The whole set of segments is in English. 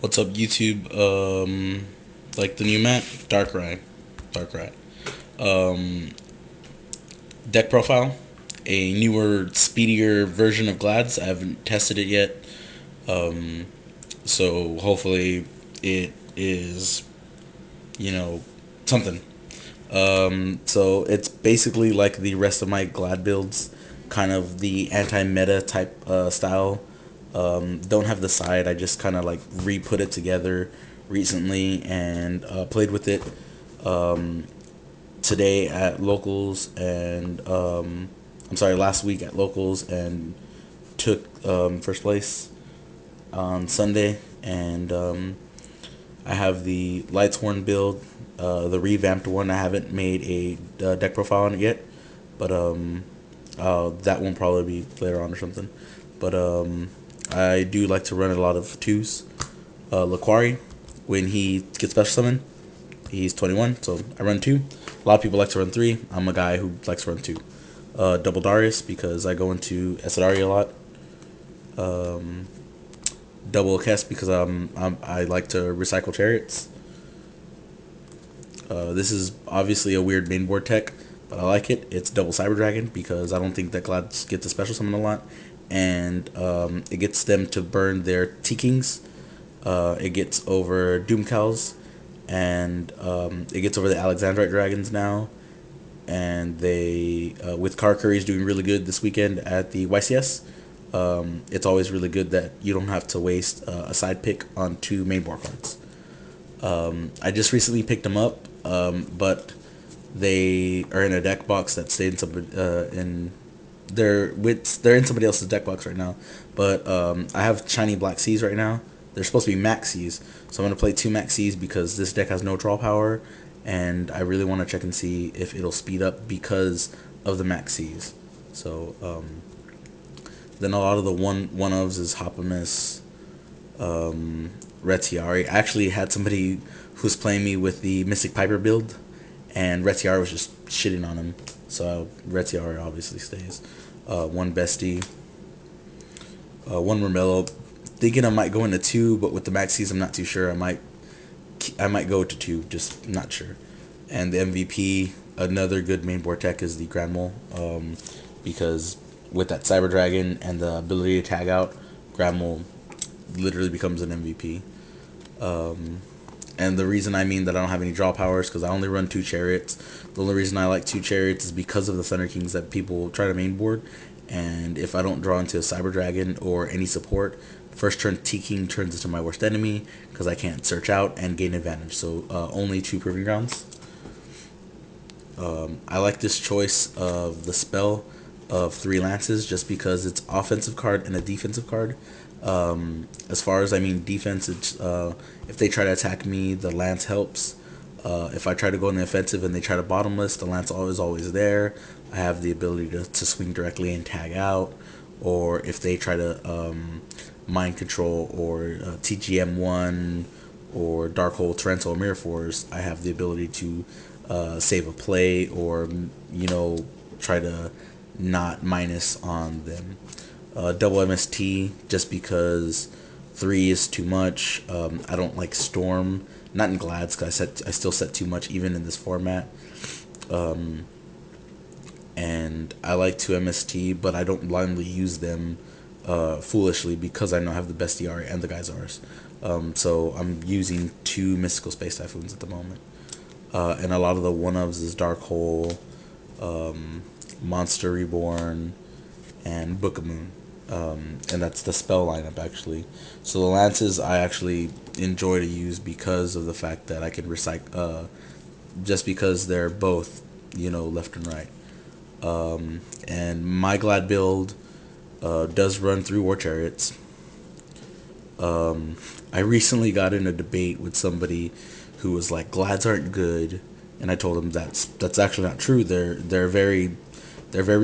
What's up, YouTube? Like the new map, Dark Ride. Um, Deck profile, a newer, speedier version of Glads. I haven't tested it yet, um, so hopefully it is, you know, something. So it's basically like the rest of my Glad builds, kind of the anti-meta type style. Don't have the side. I just kind of like re-put it together recently and played with it today at locals and I'm sorry, last week at locals and took first place on Sunday and I have the Lightshorn build, the revamped one. I haven't made a deck profile on it yet, but that one probably be later on or something. But I do like to run a lot of twos. Laquari, when he gets special summon, he's 21, so I run two. A lot of people like to run three. I'm a guy who likes to run two. Double Darius because I go into Esadari a lot. Double Kess because I like to recycle chariots. This is obviously a weird mainboard tech, but I like it. It's double Cyber Dragon because I don't think that Glads get the special summon a lot, and it gets them to burn their T-Kings. It gets over Doomcows, and it gets over the Alexandrite Dragons now. And they, with Car Curry's doing really good this weekend at the YCS, it's always really good that you don't have to waste a side pick on two mainboard cards. I just recently picked them up, but they are in a deck box that stayed in somebody they're in somebody else's deck box right now. But I have shiny Black Seas right now. They're supposed to be Maxis, so I'm gonna play two Maxis because this deck has no draw power, and I really want to check and see if it'll speed up because of the Maxis. So then a lot of the one ofs is Hopamus, Retiari. I actually had somebody who's playing me with the Mystic Piper build, and Retiari was just shitting on him. So Retiari obviously stays. One Bestie, one Romello. Thinking I might go into two, but with the Maxis, I'm not too sure. I might go to two, just not sure. And the MVP, another good mainboard tech is the Grand Mole, because with that Cyber Dragon and the ability to tag out, Grand Mole literally becomes an MVP. And the reason I mean that I don't have any draw powers because I only run two chariots. The only reason I like two chariots is because of the Thunder Kings that people try to mainboard. And if I don't draw into a Cyber Dragon or any support, first turn T-King turns into my worst enemy because I can't search out and gain advantage. So only two Proving Grounds. I like this choice of the spell of three lances just because it's offensive card and a defensive card. As far as I mean defense, it's if they try to attack me, the lance helps. If I try to go in the offensive and they try to bottomless, the lance is always there. I have the ability to swing directly and tag out. Or if they try to mind control or TGM1 or Darkhold, Torrential, or Mirror Force, I have the ability to save a play or try to not minus on them. Double MST just because three is too much. I don't like Storm, not in Glads because I still set too much even in this format. And I like two MST, but I don't blindly use them foolishly because I know I have the best DR and the Geysars. So I'm using two Mystical Space Typhoons at the moment. And a lot of the one-ofs is Dark Hole, Monster Reborn, and Book of Moon. And that's the spell lineup actually. So the lances I actually enjoy to use because of the fact that I can recycle, just because they're both, left and right. And my Glad build does run through War Chariots. I recently got in a debate with somebody who was like, Glads aren't good, and I told him that's actually not true. They're very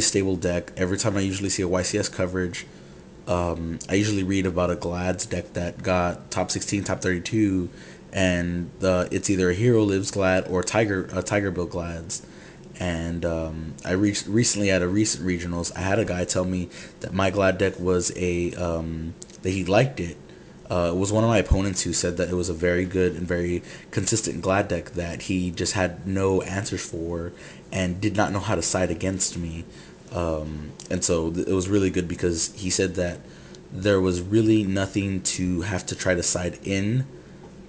stable deck. Every time I usually see a YCS coverage, I usually read about a Glads deck that got top 16, top 32, and it's either a Hero Lives Glad or Tiger build Glads. And I recently at a recent regionals, I had a guy tell me that my Glad deck was that he liked it, It was one of my opponents who said that it was a very good and very consistent Glad deck that he just had no answers for and did not know how to side against me. And so it was really good because he said that there was really nothing to have to try to side in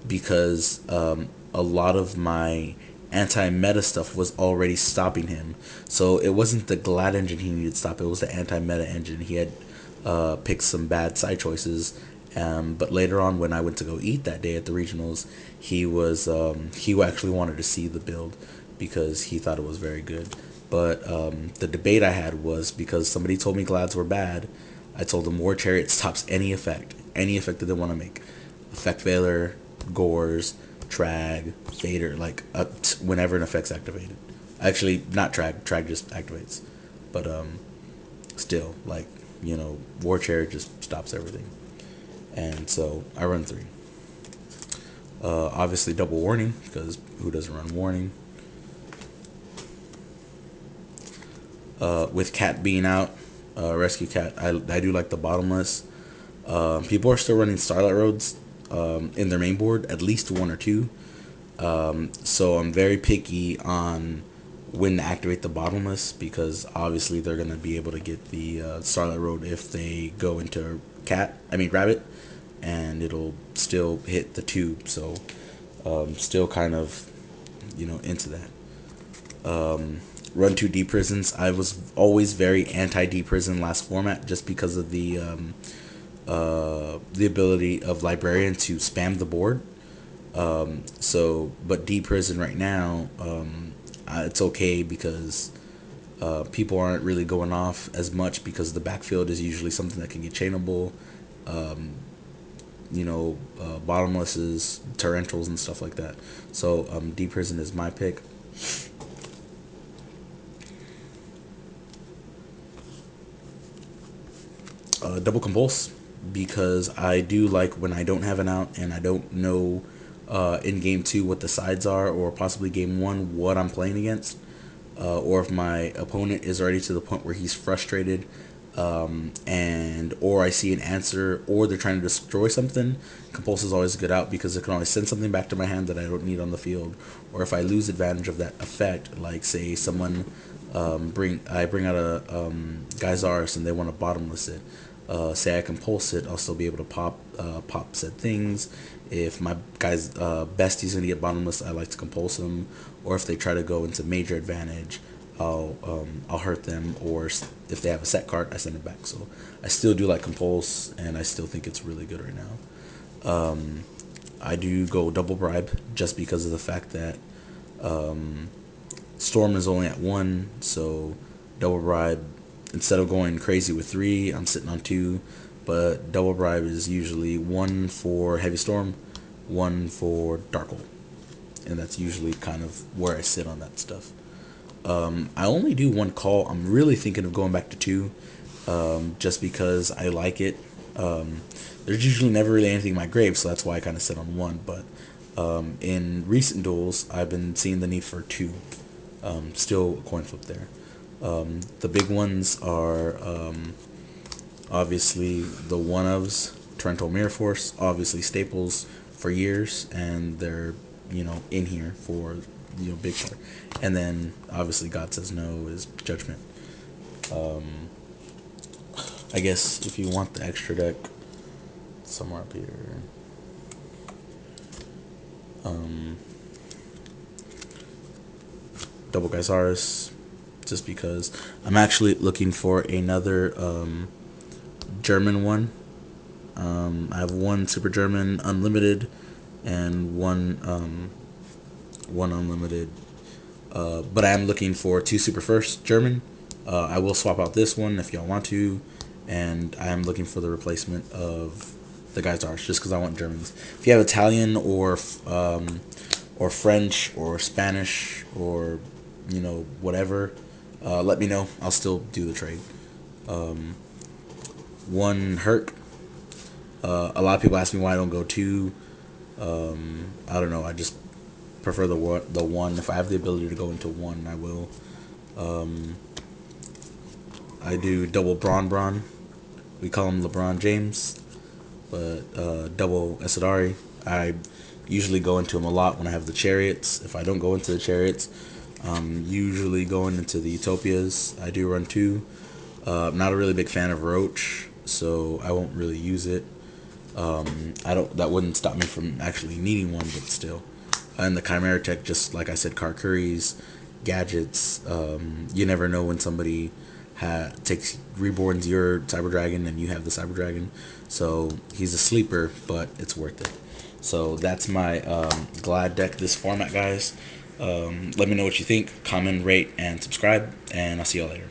because a lot of my anti-meta stuff was already stopping him. So it wasn't the Glad engine he needed to stop, it was the anti-meta engine. He had picked some bad side choices. But later on, when I went to go eat that day at the regionals, he actually wanted to see the build because he thought it was very good. But the debate I had was because somebody told me Glads were bad. I told them War Chariot stops any effect that they want to make. Effect Veiler, Gores, Trag, Fader, like whenever an effect's activated. Actually, not Trag. Trag just activates. But still, like, War Chariot just stops everything. And so I run 3. Obviously double warning, because who doesn't run warning? With Cat being out, Rescue Cat, I do like the bottomless. People are still running Starlight Roads in their main board, at least 1 or 2. So I'm very picky on when to activate the bottomless because obviously they're going to be able to get the Starlight Road if they go into Rabbit, and it'll still hit the tube. So still kind of into that. Run 2 D prisons. I was always very anti D prison last format just because of the ability of Librarian to spam the board. But D prison right now, it's okay because people aren't really going off as much because the backfield is usually something that can get chainable. Bottomlesses, torrentials, and stuff like that. So D prison is my pick. Double compulse because I do like when I don't have an out and I don't know in game 2 what the sides are, or possibly game 1 what I'm playing against, or if my opponent is already to the point where he's frustrated, or I see an answer, or they're trying to destroy something. Compulse is always a good out because it can always send something back to my hand that I don't need on the field, or if I lose advantage of that effect, like say someone bring out a Geysaris and they want to bottomless it. Say I compulse it, I'll still be able to pop said things. If my guy's bestie's gonna get bottomless, I like to compulse them. Or if they try to go into major advantage, I'll hurt them. Or if they have a set card, I send it back. So I still do like compulse, and I still think it's really good right now. I do go double bribe just because of the fact that Storm is only at 1, so double bribe. Instead of going crazy with 3, I'm sitting on 2, but double bribe is usually 1 for heavy storm, 1 for dark hole, and that's usually kind of where I sit on that stuff. I only do 1 call. I'm really thinking of going back to 2, just because I like it. There's usually never really anything in my grave, so that's why I kind of sit on 1. But in recent duels, I've been seeing the need for 2. Still a coin flip there. The big ones are obviously the one-ofs, Torrential Mirror Force, obviously staples for years, and they're in here for big part. And then obviously God Says No is Judgment. I guess if you want the extra deck, somewhere up here. Double Geysaris, just because I'm actually looking for another German one. I have 1 Super German Unlimited and one Unlimited, but I am looking for 2 Super First German. I will swap out this one if y'all want to, and I am looking for the replacement of the Geysaris just because I want Germans. If you have Italian or French or Spanish or whatever, let me know. I'll still do the trade. 1 Herc. A lot of people ask me why I don't go 2. I don't know. I just prefer the 1. If I have the ability to go into 1, I will. I do double Braun. We call him LeBron James. but double Esadari. I usually go into them a lot when I have the chariots. If I don't go into the chariots, usually going into the Utopias. I do run two. I'm not a really big fan of Roach, so I won't really use it. I don't. That wouldn't stop me from actually needing one, but still. And the Chimera Tech, just like I said, Karkuris, gadgets. You never know when somebody takes reborns your Cyber Dragon and you have the Cyber Dragon. So he's a sleeper, but it's worth it. So that's my Glad deck this format, guys. Let me know what you think. Comment, rate, and subscribe. And I'll see y'all later.